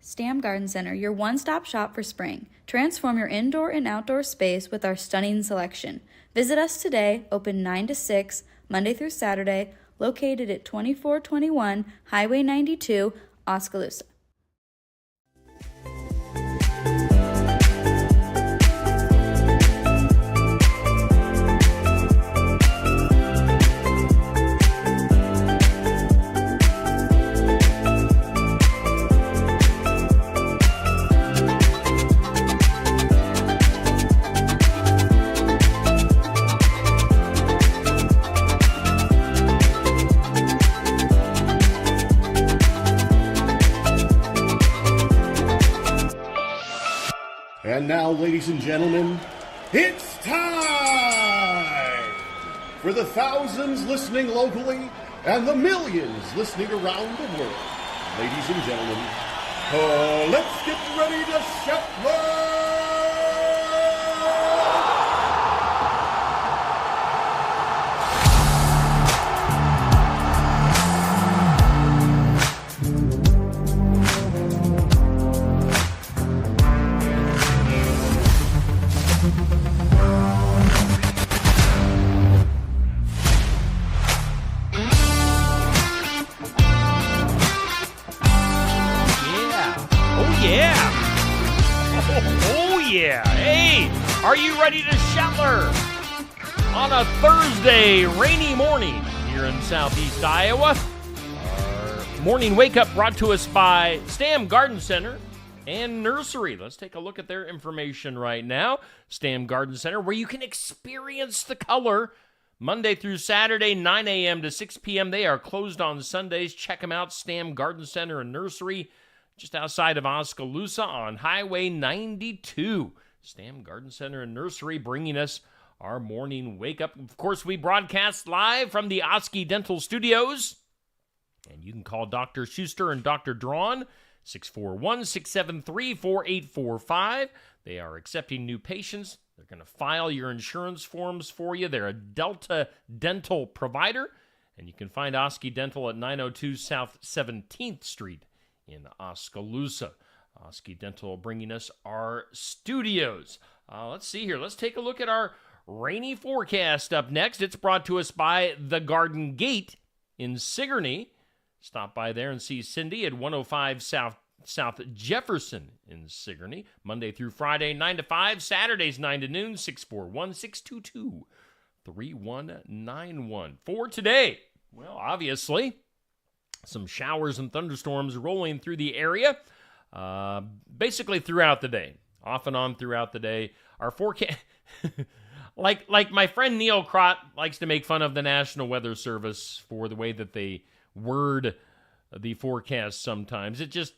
Stam Garden Center, your one-stop shop for spring. Transform your indoor and outdoor space with our stunning selection. Visit us today, open 9 to 6, Monday through Saturday, located at 2421 Highway 92, Oskaloosa. And now, ladies and gentlemen, it's time for the thousands listening locally and the millions listening around the world. Ladies and gentlemen, let's get ready to shuffle! Are you ready to shower on a Thursday rainy morning here in southeast Iowa? Our morning wake-up brought to us by Stam Garden Center and Nursery. Let's take a look at their information right now. Stam Garden Center, where you can experience the color Monday through Saturday, 9 a.m. to 6 p.m. They are closed on Sundays. Check them out, Stam Garden Center and Nursery, just outside of Oskaloosa on Highway 92. Stam Garden Center and Nursery bringing us our morning wake-up. Of course, we broadcast live from the Oski Dental Studios. And you can call Dr. Schuster and Dr. Drawn, 641-673-4845. They are accepting new patients. They're going to file your insurance forms for you. They're a Delta Dental provider. And you can find Oski Dental at 902 South 17th Street in Oskaloosa. Oski Dental bringing us our studios. Let's see here. Let's take a look at our rainy forecast up next. It's brought to us by The Garden Gate in Sigourney. Stop by there and see Cindy at 105 South Jefferson in Sigourney. Monday through Friday, 9 to 5. Saturdays, 9 to noon, 641-622-3191. For today, well, obviously, some showers and thunderstorms rolling through the area. Basically throughout the day, off and on throughout the day. Our forecast, like my friend Neil Crott likes to make fun of the National Weather Service for the way that they word the forecast sometimes. It just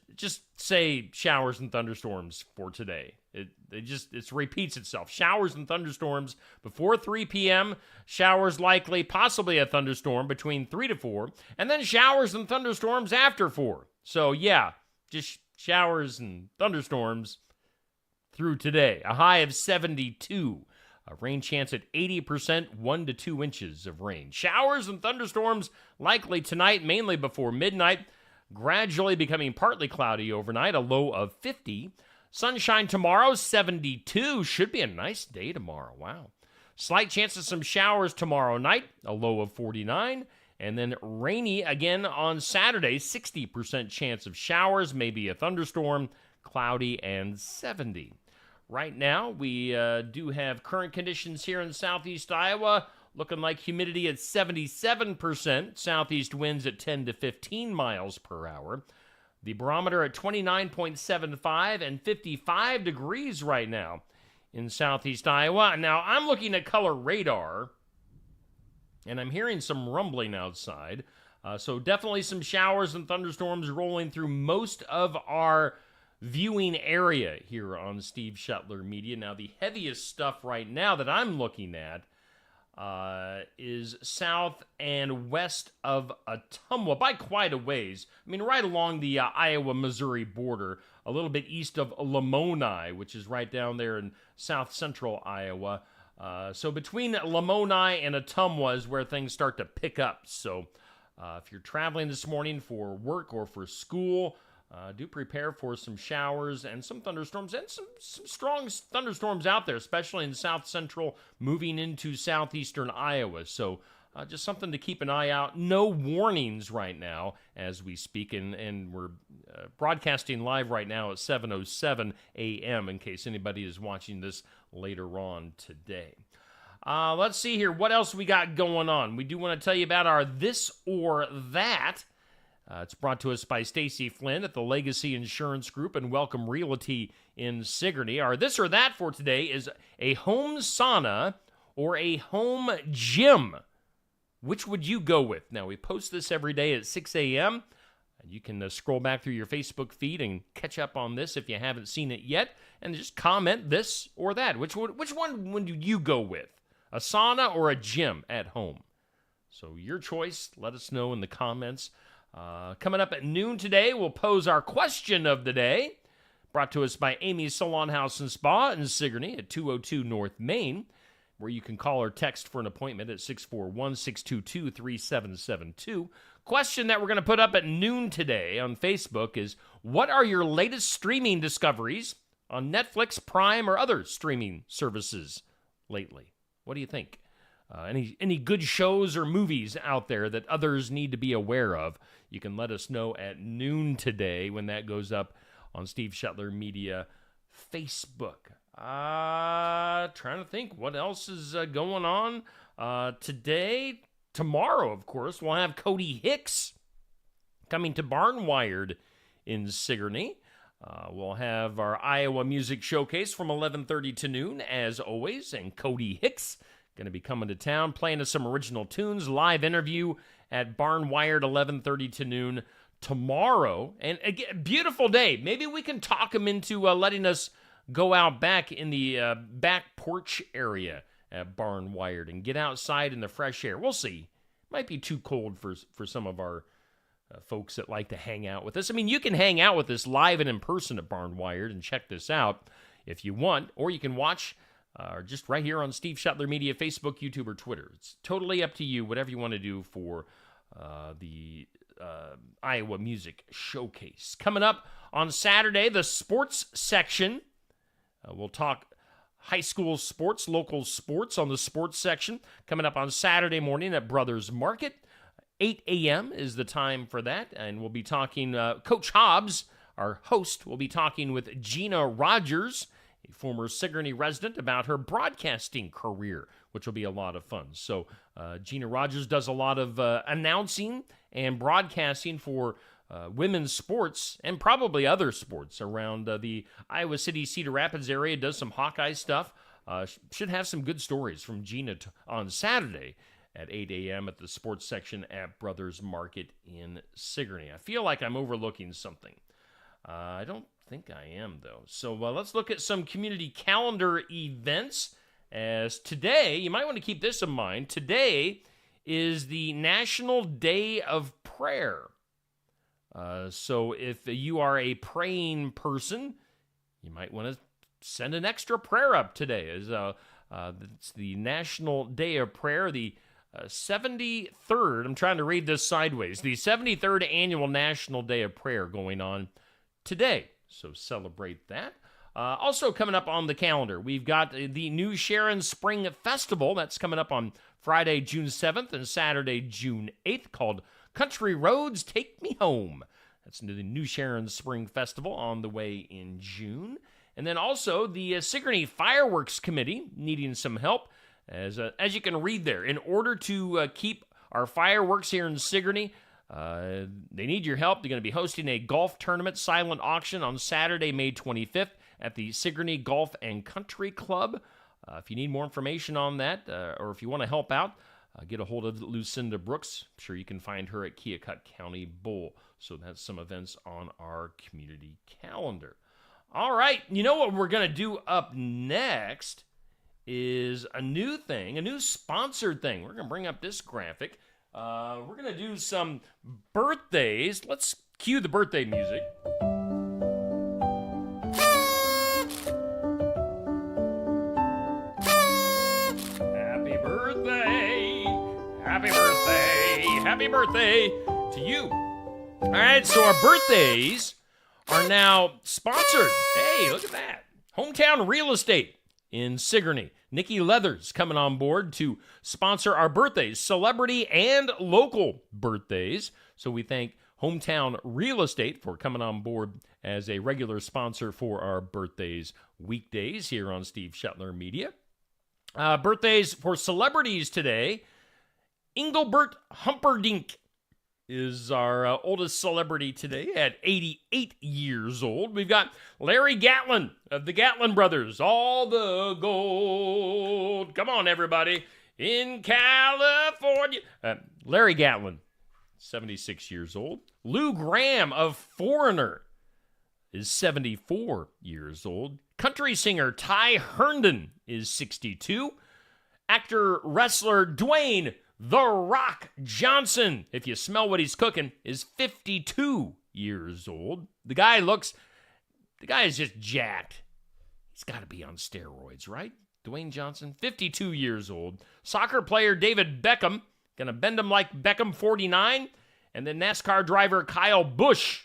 say showers and thunderstorms for today. It repeats itself. Showers and thunderstorms before 3 p.m., showers likely, possibly a thunderstorm between 3 to 4, and then showers and thunderstorms after 4. So yeah, just showers and thunderstorms through today. A high of 72. A rain chance at 80%, 1 to 2 inches of rain. Showers and thunderstorms likely tonight, mainly before midnight. Gradually becoming partly cloudy overnight, a low of 50. Sunshine tomorrow, 72. Should be a nice day tomorrow. Wow. Slight chance of some showers tomorrow night, a low of 49. And then rainy again on Saturday, 60% chance of showers, maybe a thunderstorm, cloudy and 70. Right now, we do have current conditions here in southeast Iowa, looking like humidity at 77%, southeast winds at 10 to 15 miles per hour. The barometer at 29.75 and 55 degrees right now in southeast Iowa. Now, I'm looking at color radar, and I'm hearing some rumbling outside. So definitely some showers and thunderstorms rolling through most of our viewing area here on Steve Shuttler Media. Now, the heaviest stuff right now that I'm looking at is south and west of Ottumwa by quite a ways. I mean, right along the Iowa-Missouri border, a little bit east of Lamoni, which is right down there in south central Iowa. So between Lamoni and Ottumwa is where things start to pick up. So if you're traveling this morning for work or for school, do prepare for some showers and some thunderstorms and some strong thunderstorms out there, especially in south central, moving into southeastern Iowa. So just something to keep an eye out. No warnings right now as we speak, and we're broadcasting live right now at 7:07 a.m. in case anybody is watching this later on today. Let's see here. What else we got going on? We do want to tell you about our This or That. It's brought to us by Stacy Flynn at the Legacy Insurance Group and Welcome Realty in Sigourney. Our This or That for today is a home sauna or a home gym. Which would you go with? Now, we post this every day at 6 a.m. You can scroll back through your Facebook feed and catch up on this if you haven't seen it yet, and just comment this or that. Which one would you go with? A sauna or a gym at home? So your choice. Let us know in the comments. Coming up at noon today, we'll pose our question of the day, brought to us by Amy's Salon House and Spa in Sigourney at 202 North Main, where you can call or text for an appointment at 641-622-3772. Question that we're going to put up at noon today on Facebook is, what are your latest streaming discoveries on Netflix, Prime, or other streaming services lately? What do you think? Any good shows or movies out there that others need to be aware of? You can let us know at noon today when that goes up on Steve Shetler Media Facebook. Trying to think what else is going on today. Tomorrow, of course, we'll have Cody Hicks coming to Barnwired in Sigourney. We'll have our Iowa Music Showcase from 11:30 to noon, as always, and Cody Hicks going to be coming to town, playing us some original tunes. Live interview at Barnwired, 11:30 to noon tomorrow. And again, beautiful day. Maybe we can talk him into letting us go out back in the back porch area at Barnwired and get outside in the fresh air. We'll see. Might be too cold for some of our folks that like to hang out with us. I mean, you can hang out with us live and in person at Barnwired and check this out if you want, or you can watch just right here on Steve Shetler Media, Facebook, YouTube, or Twitter. It's totally up to you, whatever you want to do for the Iowa Music Showcase. Coming up on Saturday, the sports section. We'll talk high school sports, local sports on the sports section. Coming up on Saturday morning at Brothers Market. 8 a.m. is the time for that, and we'll be talking, Coach Hobbs, our host, will be talking with Gina Rogers, a former Sigourney resident, about her broadcasting career, which will be a lot of fun. So Gina Rogers does a lot of announcing and broadcasting for women's sports and probably other sports around the Iowa City, Cedar Rapids area, does some Hawkeye stuff. Should have some good stories from Gina on Saturday at 8 a.m. at the sports section at Brothers Market in Sigourney. I feel like I'm overlooking something. I don't think I am, though. So let's look at some community calendar events. As today, you might want to keep this in mind, today is the National Day of Prayer. So if you are a praying person, you might want to send an extra prayer up today. It's the National Day of Prayer, the 73rd, I'm trying to read this sideways, the 73rd Annual National Day of Prayer going on today. So celebrate that. Also coming up on the calendar, we've got the New Sharon Spring Festival. That's coming up on Friday, June 7th and Saturday, June 8th, called Country Roads Take Me Home. That's the New Sharon Spring Festival on the way in June. And then also the Sigourney Fireworks Committee needing some help. As you can read there, in order to keep our fireworks here in Sigourney, they need your help. They're going to be hosting a golf tournament silent auction on Saturday, May 25th at the Sigourney Golf and Country Club. If you need more information on that, or if you want to help out, get a hold of Lucinda Brooks. I'm sure you can find her at Keokuk County Bowl. So that's some events on our community calendar. All right, you know what we're going to do up next is a new thing, a new sponsored thing. We're going to bring up this graphic. We're going to do some birthdays. Let's cue the birthday music. Happy birthday. Happy birthday. Happy birthday to you. All right, so our birthdays are now sponsored. Hey, look at that. Hometown Real Estate in Sigourney. Nikki Leathers coming on board to sponsor our birthdays, celebrity and local birthdays. So we thank Hometown Real Estate for coming on board as a regular sponsor for our birthdays weekdays here on Steve Shetler Media. Birthdays for celebrities today. Engelbert Humperdinck is our oldest celebrity today at 88 years old. We've got Larry Gatlin of the Gatlin Brothers. All the gold. Come on, everybody. In California. Larry Gatlin, 76 years old. Lou Graham of Foreigner is 74 years old. Country singer Ty Herndon is 62. Actor, wrestler Dwayne The Rock Johnson, if you smell what he's cooking, is 52 years old. The guy is just jacked. He's got to be on steroids, right? Dwayne Johnson, 52 years old. Soccer player David Beckham, gonna bend him like Beckham, 49. And then NASCAR driver Kyle Busch,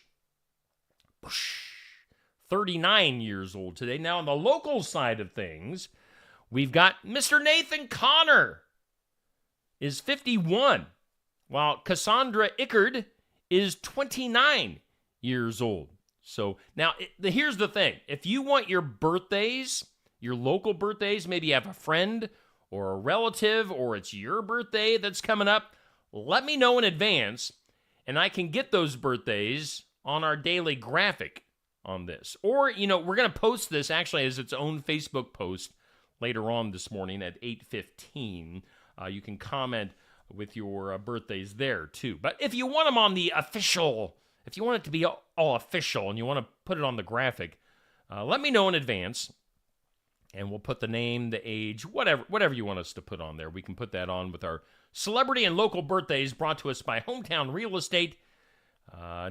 39 years old today. Now, on the local side of things, we've got Mr. Nathan Connor is 51, while Cassandra Ickard is 29 years old. So now, here's the thing. If you want your birthdays, your local birthdays, maybe you have a friend or a relative, or it's your birthday that's coming up, let me know in advance, and I can get those birthdays on our daily graphic on this. Or, we're going to post this actually as its own Facebook post later on this morning at 8:15. You can comment with your birthdays there, too. But if you want them on the official, if you want it to be all official and you want to put it on the graphic, let me know in advance, and we'll put the name, the age, whatever you want us to put on there. We can put that on with our celebrity and local birthdays brought to us by Hometown Real Estate,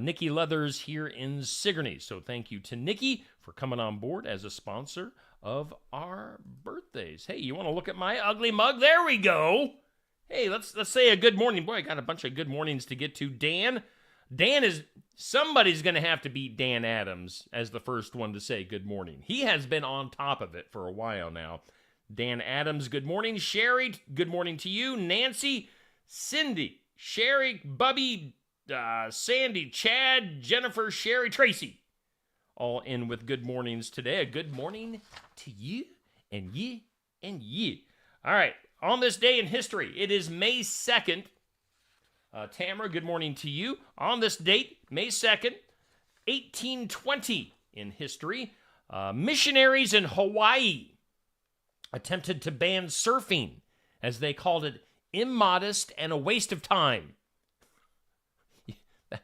Nikki Leathers here in Sigourney. So thank you to Nikki for coming on board as a sponsor of our birthdays. Hey, you want to look at my ugly mug? There we go. Hey, let's say a good morning. Boy, I got a bunch of good mornings to get to. Somebody's going to have to beat Dan Adams as the first one to say good morning. He has been on top of it for a while now. Dan Adams, good morning. Sherry, good morning to you. Nancy, Cindy, Sherry, Bubby, Sandy, Chad, Jennifer, Sherry, Tracy. All in with good mornings today. A good morning to you and ye and ye. All right, on this day in history, it is May 2nd. Tamara, good morning to you. On this date, May 2nd, 1820 in history, missionaries in Hawaii attempted to ban surfing, as they called it immodest and a waste of time.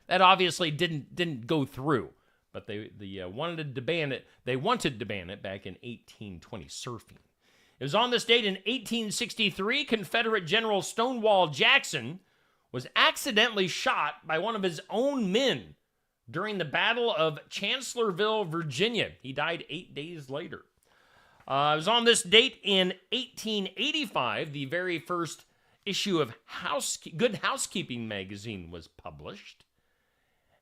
That obviously didn't go through. But they wanted to ban it. They wanted to ban it back in 1820, surfing. It was on this date in 1863, Confederate General Stonewall Jackson was accidentally shot by one of his own men during the Battle of Chancellorsville, Virginia. He died 8 days later. It was on this date in 1885, the very first issue of Good Housekeeping magazine was published.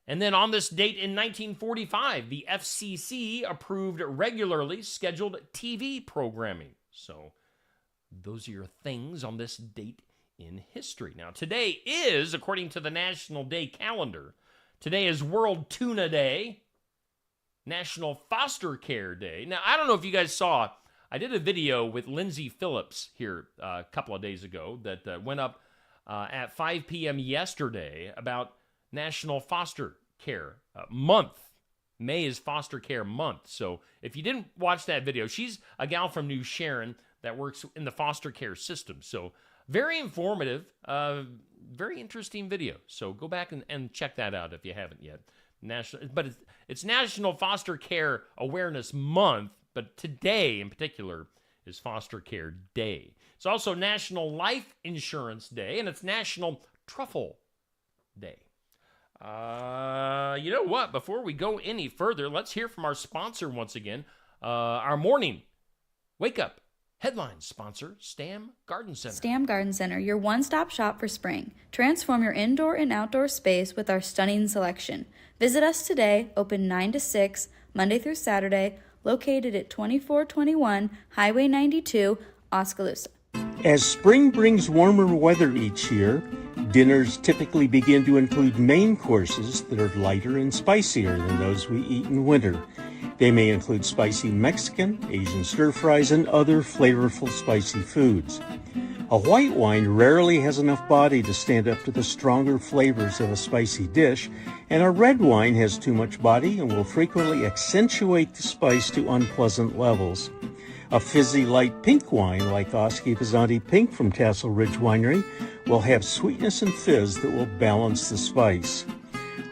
And then on this date in 1945, the FCC approved regularly scheduled TV programming. So those are your things on this date in history. Now, today is, according to the National Day calendar, today is World Tuna Day, National Foster Care Day. Now, I don't know if you guys saw, I did a video with Lindsay Phillips here a couple of days ago that went up at 5 p.m. yesterday about National Foster Care Month. May is Foster Care Month. So if you didn't watch that video, she's a gal from New Sharon that works in the foster care system. So very informative, very interesting video. So go back and check that out if you haven't yet. But it's National Foster Care Awareness Month, but today in particular is Foster Care Day. It's also National Life Insurance Day, and it's National Truffle Day. You know what? Before we go any further, let's hear from our sponsor once again. Our morning wake-up Headline sponsor, Stam Garden Center. Stam Garden Center, your one-stop shop for spring. Transform your indoor and outdoor space with our stunning selection. Visit us today, open 9 to 6, Monday through Saturday, located at 2421 Highway 92, Oskaloosa. As spring brings warmer weather each year, dinners typically begin to include main courses that are lighter and spicier than those we eat in winter. They may include spicy Mexican, Asian stir-fries, and other flavorful spicy foods. A white wine rarely has enough body to stand up to the stronger flavors of a spicy dish, and a red wine has too much body and will frequently accentuate the spice to unpleasant levels. A fizzy light pink wine like Oski Pizzanti Pink from Tassel Ridge Winery will have sweetness and fizz that will balance the spice.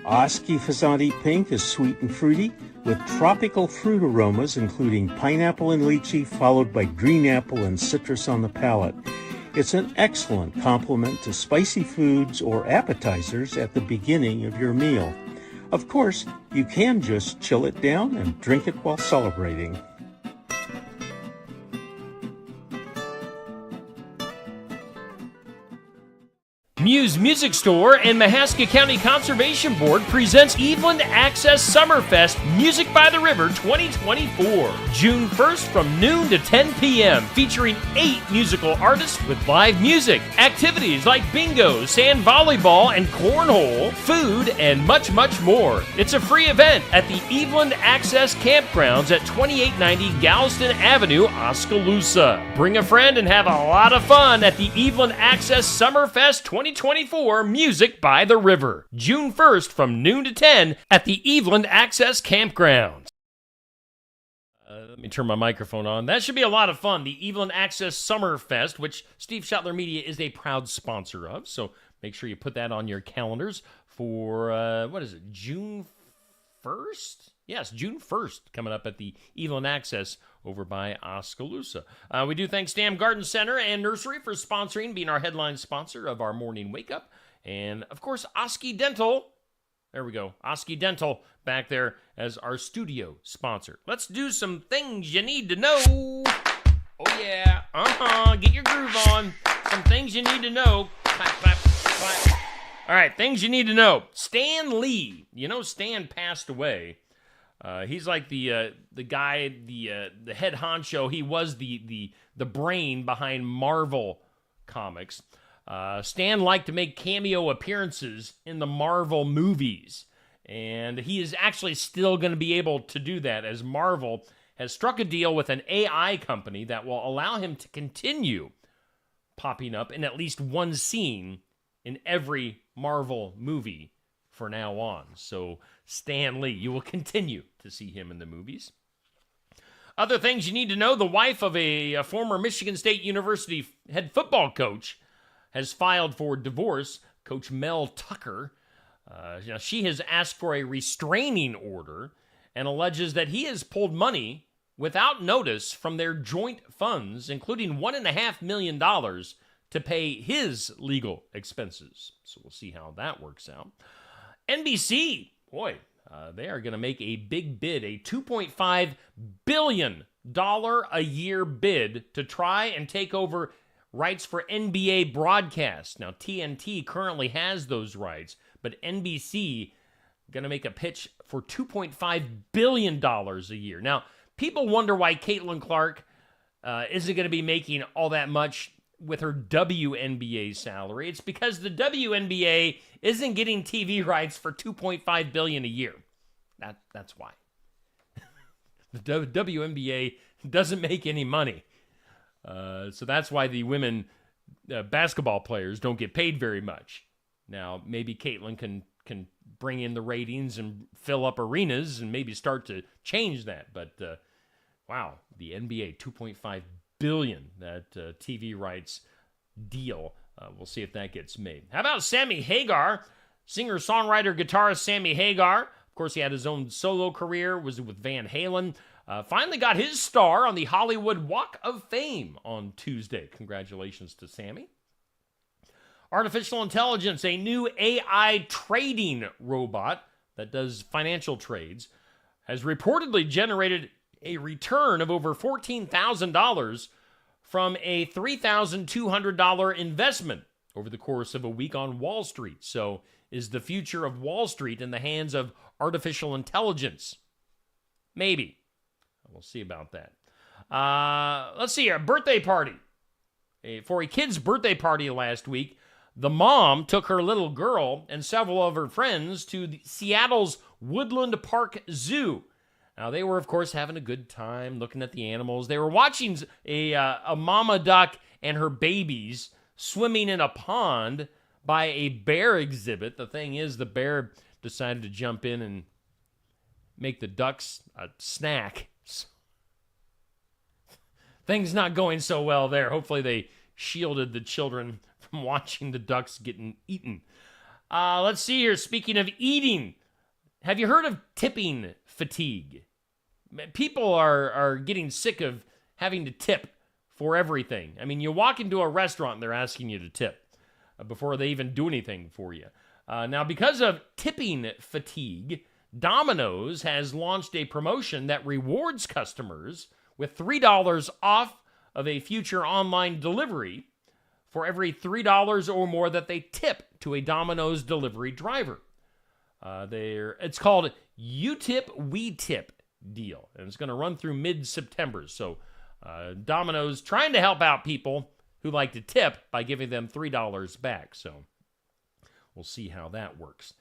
Oski Pizzanti Pink is sweet and fruity, with tropical fruit aromas including pineapple and lychee, followed by green apple and citrus on the palate. It's an excellent complement to spicy foods or appetizers at the beginning of your meal. Of course, you can just chill it down and drink it while celebrating. Muse Music Store and Mahaska County Conservation Board presents Eveland Access Summerfest Music by the River 2024. June 1st from noon to 10 p.m. featuring 8 musical artists with live music, activities like bingo, sand volleyball, and cornhole, food, and much, much more. It's a free event at the Eveland Access Campgrounds at 2890 Galveston Avenue, Oskaloosa. Bring a friend and have a lot of fun at the Eveland Access Summerfest 2024 Music by the River, June 1st from noon to 10 at the Eveland Access Campgrounds. Let me turn my microphone on. That should be a lot of fun. The Eveland Access Summerfest, which Steve Schottler Media is a proud sponsor of. So make sure you put that on your calendars for, June 1st? Yes, June 1st, coming up at the Eveland Access over by Oskaloosa. We do thank Stam Garden Center and Nursery for sponsoring, being our headline sponsor of our morning wake-up. And, of course, Oski Dental. There we go. Oski Dental back there as our studio sponsor. Let's do some things you need to know. Oh, yeah. Get your groove on. Some things you need to know. Clap, clap, clap. All right, things you need to know. Stan Lee. You know Stan passed away. He's like the guy, the head honcho. He was the brain behind Marvel Comics. Stan liked to make cameo appearances in the Marvel movies, and he is actually still going to be able to do that, as Marvel has struck a deal with an AI company that will allow him to continue popping up in at least one scene in every Marvel movie for now on. So Stan Lee, you will continue to see him in the movies. Other things you need to know: the wife of a former Michigan State University head football coach has filed for divorce. Coach Mel Tucker. She has asked for a restraining order and alleges that he has pulled money without notice from their joint funds, including $1.5 million to pay his legal expenses. So we'll see how that works out. NBC, boy, they are going to make a big bid, a $2.5 billion a year bid to try and take over rights for NBA broadcast. Now, TNT currently has those rights, but NBC going to make a pitch for $2.5 billion a year. Now, people wonder why Caitlin Clark isn't going to be making all that much with her WNBA salary. It's because the WNBA isn't getting TV rights for $2.5 billion a year. That's why. The WNBA doesn't make any money. So that's why the women basketball players don't get paid very much. Now, maybe Caitlin can bring in the ratings and fill up arenas and maybe start to change that. But, wow, the NBA, $2.5 billion, that TV rights deal. We'll see if that gets made. How about Sammy Hagar? Singer, songwriter, guitarist Sammy Hagar. Of course, he had his own solo career, was with Van Halen. Finally got his star on the Hollywood Walk of Fame on Tuesday. Congratulations to Sammy. Artificial intelligence, a new AI trading robot that does financial trades, has reportedly generated a return of over $14,000 from a $3,200 investment over the course of a week on Wall Street. So, is the future of Wall Street in the hands of artificial intelligence? Maybe. We'll see about that. Let's see here. Birthday party. For a kid's birthday party last week, the mom took her little girl and several of her friends to Seattle's Woodland Park Zoo. Now, they were, of course, having a good time looking at the animals. They were watching a mama duck and her babies swimming in a pond by a bear exhibit. The thing is, the bear decided to jump in and make the ducks a snack. Things not going so well there. Hopefully they shielded the children from watching the ducks getting eaten. Let's see here. Speaking of eating, have you heard of tipping fatigue? People are getting sick of having to tip for everything. I mean, you walk into a restaurant and they're asking you to tip before they even do anything for you. Now, because of tipping fatigue, Domino's has launched a promotion that rewards customers with $3 off of a future online delivery for every $3 or more that they tip to a Domino's delivery driver. It's called You Tip, We Tip deal, and it's going to run through mid-September. So Domino's trying to help out people who like to tip by giving them $3 back. So we'll see how that works.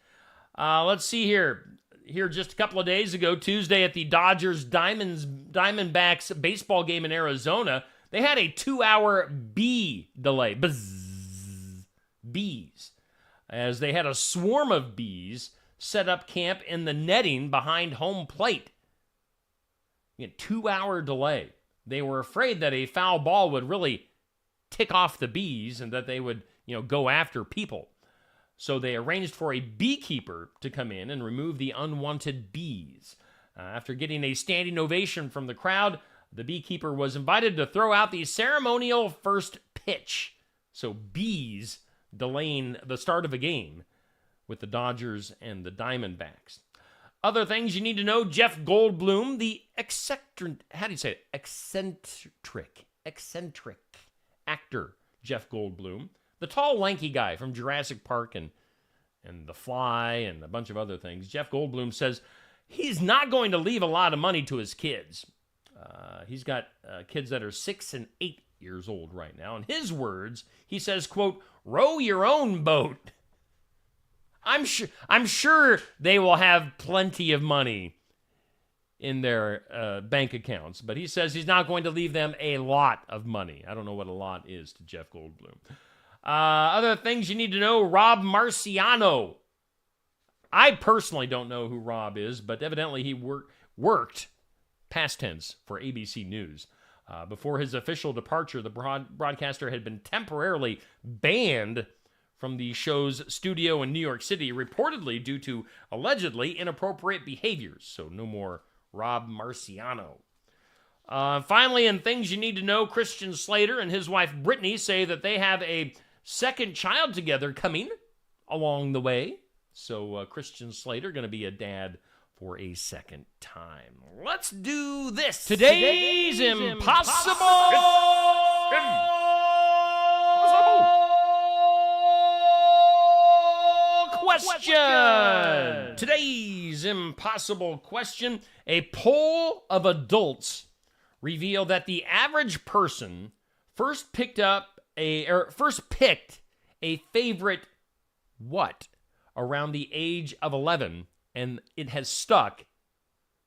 Let's see here. Here just a couple of days ago, Tuesday at the Dodgers Diamondbacks baseball game in Arizona, they had a 2-hour bee delay. Buzz, bees. As they had a swarm of bees set up camp in the netting behind home plate. 2-hour delay. They were afraid that a foul ball would really tick off the bees and that they would, go after people. So they arranged for a beekeeper to come in and remove the unwanted bees. After getting a standing ovation from the crowd, the beekeeper was invited to throw out the ceremonial first pitch. So bees delaying the start of a game with the Dodgers and the Diamondbacks. Other things you need to know: Jeff Goldblum, the eccentric actor Jeff Goldblum, the tall, lanky guy from Jurassic Park and The Fly and a bunch of other things. Jeff Goldblum says he's not going to leave a lot of money to his kids. He's got kids that are 6 and 8 years old right now. In his words, he says, quote, "Row your own boat." I'm sure they will have plenty of money in their bank accounts, but he says he's not going to leave them a lot of money. I don't know what a lot is to Jeff Goldblum. Other things you need to know: Rob Marciano. I personally don't know who Rob is, but evidently he worked, past tense, for ABC News. Before his official departure, the broadcaster had been temporarily banned from the show's studio in New York City, reportedly due to allegedly inappropriate behaviors. So no more Rob Marciano. Finally, in things you need to know, Christian Slater and his wife Brittany say that they have a second child together coming along the way. So Christian Slater going to be a dad for a second time. Let's do this. Today's Impossible Question. Today's impossible question: a poll of adults revealed that the average person first picked a favorite what around the age of 11, and it has stuck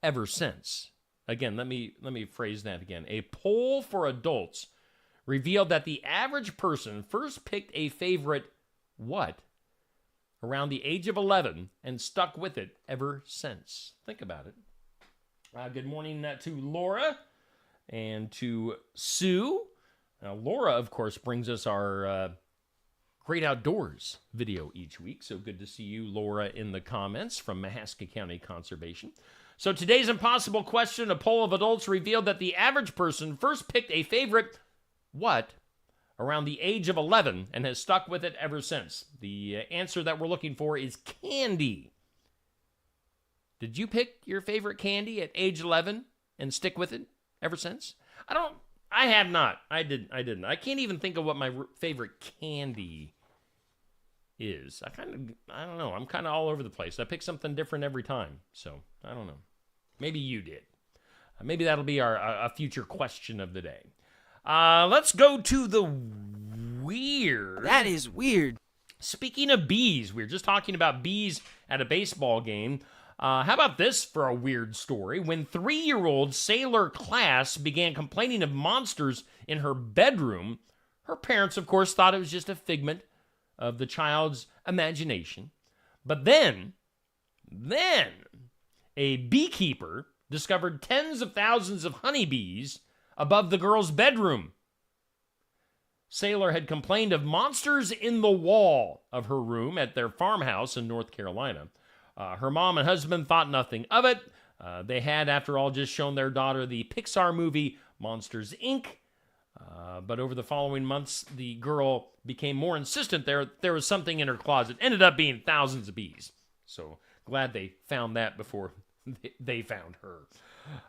ever since. Again, let me phrase that again. A poll for adults revealed that the average person first picked a favorite what around the age of 11 and stuck with it ever since. Think about it. Good morning to Laura and to Sue. Now, Laura, of course, brings us our Great Outdoors video each week. So good to see you, Laura, in the comments from Mahaska County Conservation. So today's impossible question: a poll of adults revealed that the average person first picked a favorite what around the age of 11 and has stuck with it ever since. The answer that we're looking for is candy. Did you pick your favorite candy at age 11 and stick with it ever since? I don't I have not. I didn't. I can't even think of what my favorite candy is. I don't know. I'm kind of all over the place. I pick something different every time. So, I don't know. Maybe you did. Maybe that'll be a future question of the day. Let's go to the weird. That is weird. Speaking of bees, we were just talking about bees at a baseball game. How about this for a weird story? When 3-year-old Sailor Class began complaining of monsters in her bedroom, her parents, of course, thought it was just a figment of the child's imagination. But then, a beekeeper discovered tens of thousands of honeybees above the girl's bedroom. Sailor had complained of monsters in the wall of her room at their farmhouse in North Carolina. Her mom and husband thought nothing of it. They had, after all, just shown their daughter the Pixar movie Monsters, Inc. But over the following months, the girl became more insistent there was something in her closet. Ended up being thousands of bees. So glad they found that before they found her.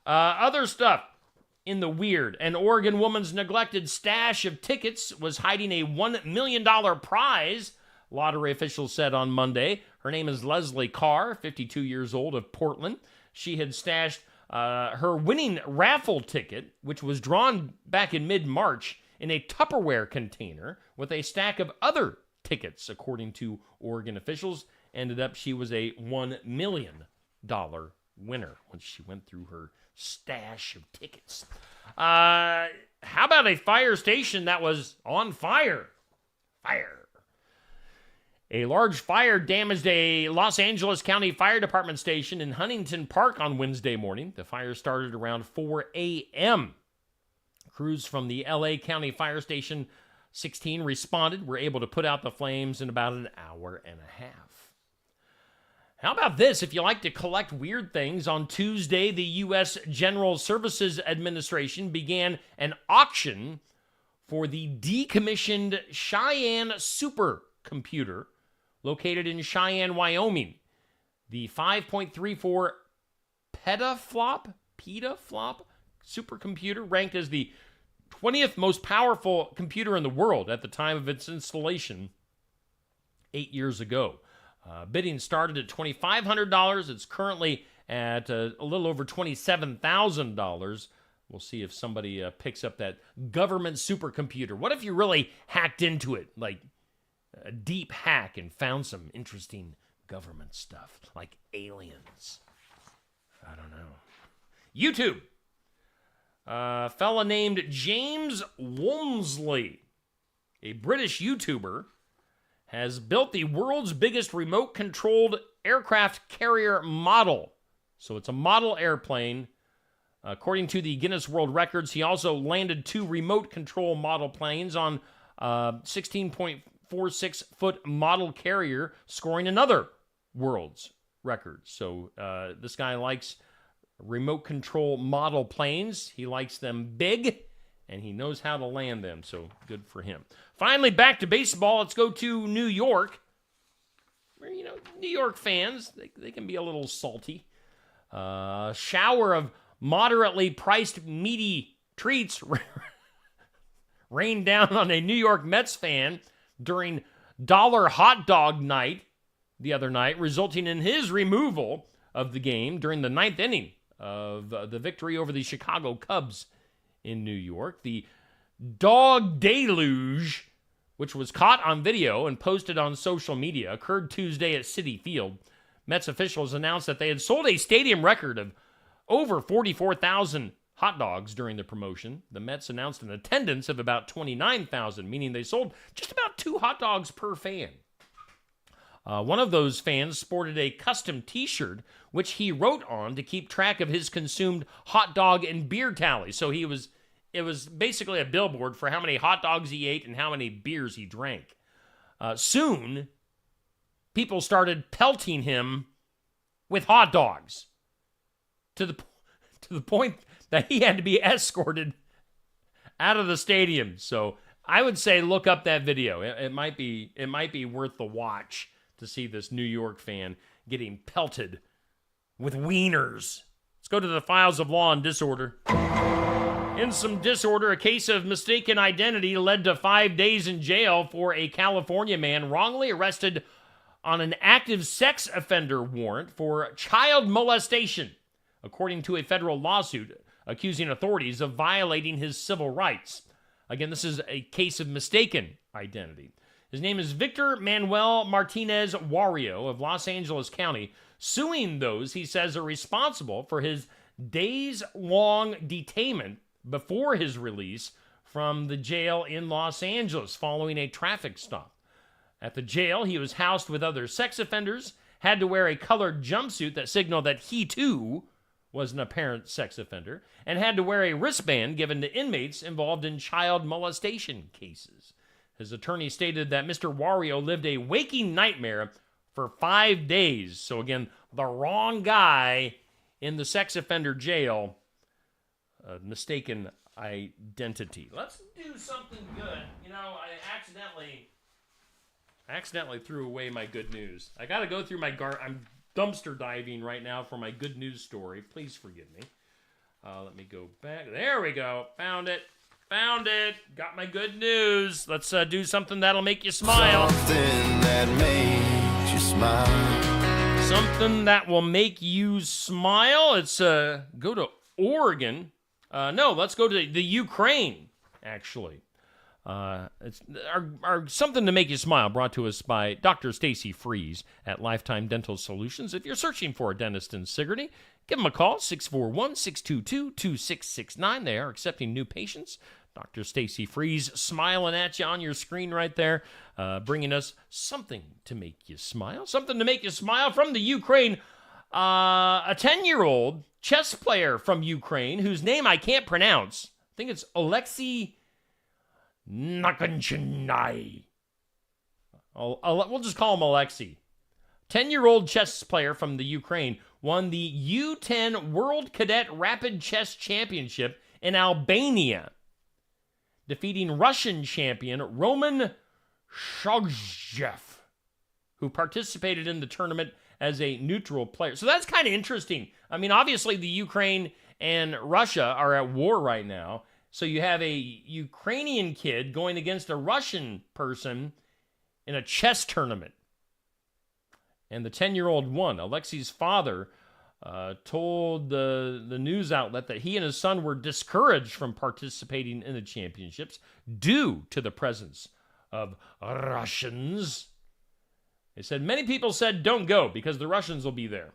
Other stuff in the weird. An Oregon woman's neglected stash of tickets was hiding a $1 million prize, lottery officials said on Monday. Her name is Leslie Carr, 52 years old, of Portland. She had stashed her winning raffle ticket, which was drawn back in mid-March, in a Tupperware container with a stack of other tickets, according to Oregon officials. Ended up she was a $1 million winner once she went through her stash of tickets. How about a fire station that was on fire? A large fire damaged a Los Angeles County Fire Department station in Huntington Park on Wednesday morning. The fire started around 4 a.m. Crews from the LA County Fire Station 16 responded, were able to put out the flames in about an hour and a half. How about this? If you like to collect weird things, on Tuesday, the U.S. General Services Administration began an auction for the decommissioned Cheyenne supercomputer located in Cheyenne, Wyoming. The 5.34 petaflop supercomputer ranked as the 20th most powerful computer in the world at the time of its installation 8 years ago. Bidding started at $2,500. It's currently at a little over $27,000. We'll see if somebody picks up that government supercomputer. What if you really hacked into it, like a deep hack, and found some interesting government stuff, like aliens? I don't know. YouTube. A fella named James Walmsley, a British YouTuber, has built the world's biggest remote-controlled aircraft carrier model. So it's a model airplane. According to the Guinness World Records, he also landed 2 remote control model planes on 16.46-foot model carrier, scoring another world's record. So this guy likes remote control model planes. He likes them big, and he knows how to land them, so good for him. Finally, back to baseball. Let's go to New York. Where, New York fans, they can be a little salty. Shower of moderately priced meaty treats rained down on a New York Mets fan during Dollar Hot Dog Night the other night, resulting in his removal of the game during the 9th inning of the victory over the Chicago Cubs in New York. The dog deluge, which was caught on video and posted on social media, occurred Tuesday at Citi Field. Mets officials announced that they had sold a stadium record of over 44,000 hot dogs during the promotion. The Mets announced an attendance of about 29,000, meaning they sold just about 2 hot dogs per fan. One of those fans sported a custom t-shirt, which he wrote on to keep track of his consumed hot dog and beer tally. So it was basically a billboard for how many hot dogs he ate and how many beers he drank. Soon, people started pelting him with hot dogs to the point that he had to be escorted out of the stadium. So I would say look up that video. It might be worth the watch to see this New York fan getting pelted with wieners. Let's go to the files of law and disorder. In some disorder, a case of mistaken identity led to 5 days in jail for a California man wrongly arrested on an active sex offender warrant for child molestation, according to a federal lawsuit accusing authorities of violating his civil rights. Again, this is a case of mistaken identity. His name is Victor Manuel Martinez Wario of Los Angeles County, suing those he says are responsible for his days-long detainment before his release from the jail in Los Angeles following a traffic stop. At the jail, he was housed with other sex offenders, had to wear a colored jumpsuit that signaled that he too was an apparent sex offender, and had to wear a wristband given to inmates involved in child molestation cases. His attorney stated that Mr. Wario lived a waking nightmare for 5 days. So again, the wrong guy in the sex offender jail, mistaken identity. Let's do something good. You know, I accidentally threw away my good news. I got to go through I'm dumpster diving right now for my good news story. Please forgive me. Let me go back. There we go. Found it. Got my good news. Let's do something that'll make you smile. Something that makes you smile. Something that will make you smile. It's go to Oregon. No, let's go to the Ukraine, actually. It's our something to make you smile, brought to us by Dr. Stacy Freeze at Lifetime Dental Solutions. If you're searching for a dentist in Sigourney, give them a call, 641-622-2669. They are accepting new patients. Dr. Stacy Freeze smiling at you on your screen right there, bringing us something to make you smile. Something to make you smile from the Ukraine. A 10-year-old chess player from Ukraine, whose name I can't pronounce. I think it's Alexei Nakanchinai. We'll just call him Alexei. 10-year-old chess player from the Ukraine won the U10 World Cadet Rapid Chess Championship in Albania, defeating Russian champion Roman Shogjev, who participated in the tournament as a neutral player. So that's kind of interesting. I mean, obviously the Ukraine and Russia are at war right now. So you have a Ukrainian kid going against a Russian person in a chess tournament. And the 10-year-old won. Alexei's father told the news outlet that he and his son were discouraged from participating in the championships due to the presence of Russians. They said, many people said don't go because the Russians will be there.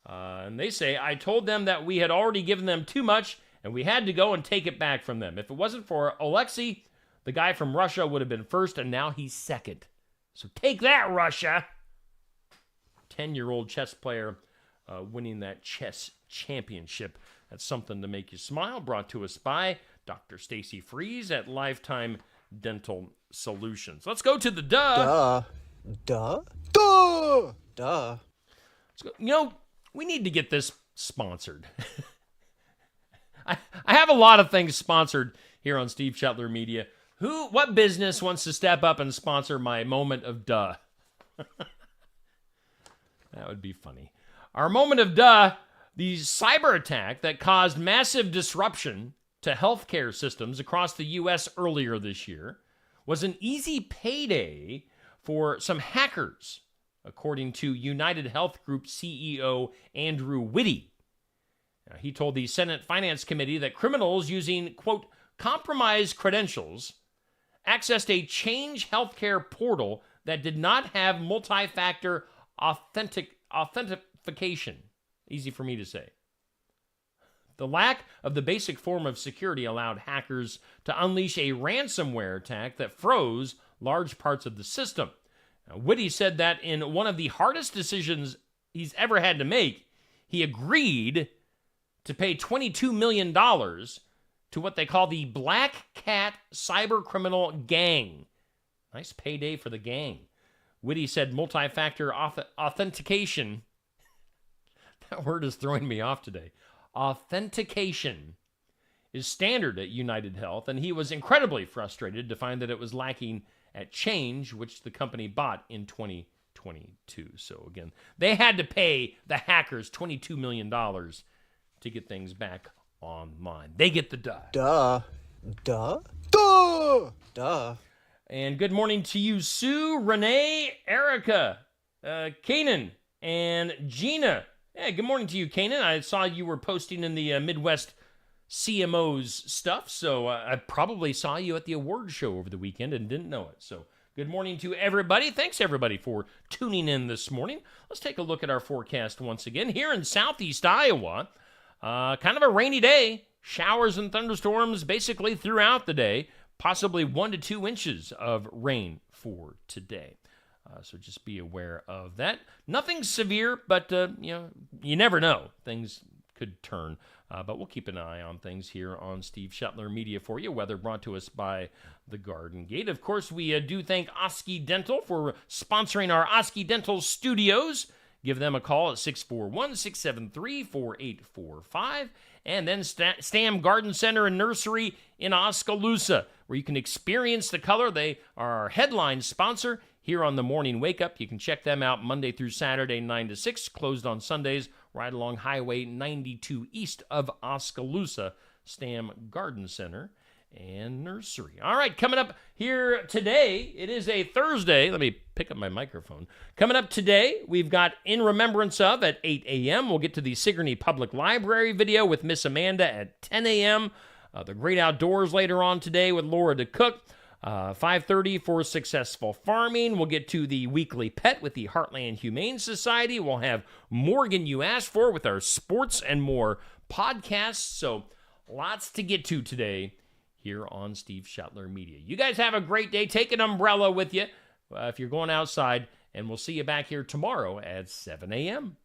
And they say, I told them that we had already given them too much and we had to go and take it back from them. If it wasn't for Alexei, the guy from Russia would have been first, and now he's second. So take that, Russia. 10-year-old chess player winning that chess championship. That's something to make you smile. Brought to us by Dr. Stacy Freeze at Lifetime Dental Solutions. Let's go to the duh. Duh. Let's go. You know, we need to get this sponsored. I have a lot of things sponsored here on Steve Shetler Media. What business wants to step up and sponsor my moment of duh? That would be funny. Our moment of duh, the cyber attack that caused massive disruption to healthcare systems across the U.S. earlier this year was an easy payday for some hackers, according to United Health Group CEO Andrew Whitty. He told the Senate Finance Committee that criminals using, quote, compromised credentials accessed a Change Healthcare portal that did not have multi-factor authentication. Easy for me to say. The lack of the basic form of security allowed hackers to unleash a ransomware attack that froze large parts of the system. Now, Whitty said that in one of the hardest decisions he's ever had to make, he agreed to pay $22 million to what they call the Black Cat Cyber Criminal Gang. Nice payday for the gang. Whitty said multi-factor authentication. That word is throwing me off today. Authentication is standard at United Health, and he was incredibly frustrated to find that it was lacking at Change, which the company bought in 2022. So again, they had to pay the hackers $22 million to get things back online. They get the duh. Duh. Duh? Duh! Duh. And good morning to you, Sue, Renee, Erica, Kanan, and Gina. Yeah, good morning to you, Kanan. I saw you were posting in the Midwest CMO's stuff, so I probably saw you at the award show over the weekend and didn't know it. So good morning to everybody. Thanks, everybody, for tuning in this morning. Let's take a look at our forecast once again. Here in southeast Iowa, kind of a rainy day. Showers and thunderstorms basically throughout the day. Possibly 1 to 2 inches of rain for today. So just be aware of that. Nothing severe, but you never know. Things could turn. But we'll keep an eye on things here on Steve Shetler Media for you. Weather brought to us by the Garden Gate. Of course, we do thank Oski Dental for sponsoring our Oski Dental Studios. Give them a call at 641-673-4845. And then Stam Garden Center and Nursery in Oskaloosa, where you can experience the color. They are our headline sponsor here on the Morning Wake Up. You can check them out Monday through Saturday, 9 to 6, closed on Sundays, right along Highway 92 east of Oskaloosa, Stam Garden Center and Nursery. All right, coming up here today, it is a Thursday. Let me pick up my microphone. Coming up today, we've got In Remembrance Of at 8 a.m. We'll get to the Sigourney Public Library video with Miss Amanda at 10 a.m. The Great Outdoors later on today with Laura DeCook. 5:30 for Successful Farming. We'll get to the Weekly Pet with the Heartland Humane Society. We'll have Morgan You Asked For with our sports and more podcasts. So lots to get to today here on Steve Shetler Media. You guys have a great day. Take an umbrella with you if you're going outside, and we'll see you back here tomorrow at 7 a.m.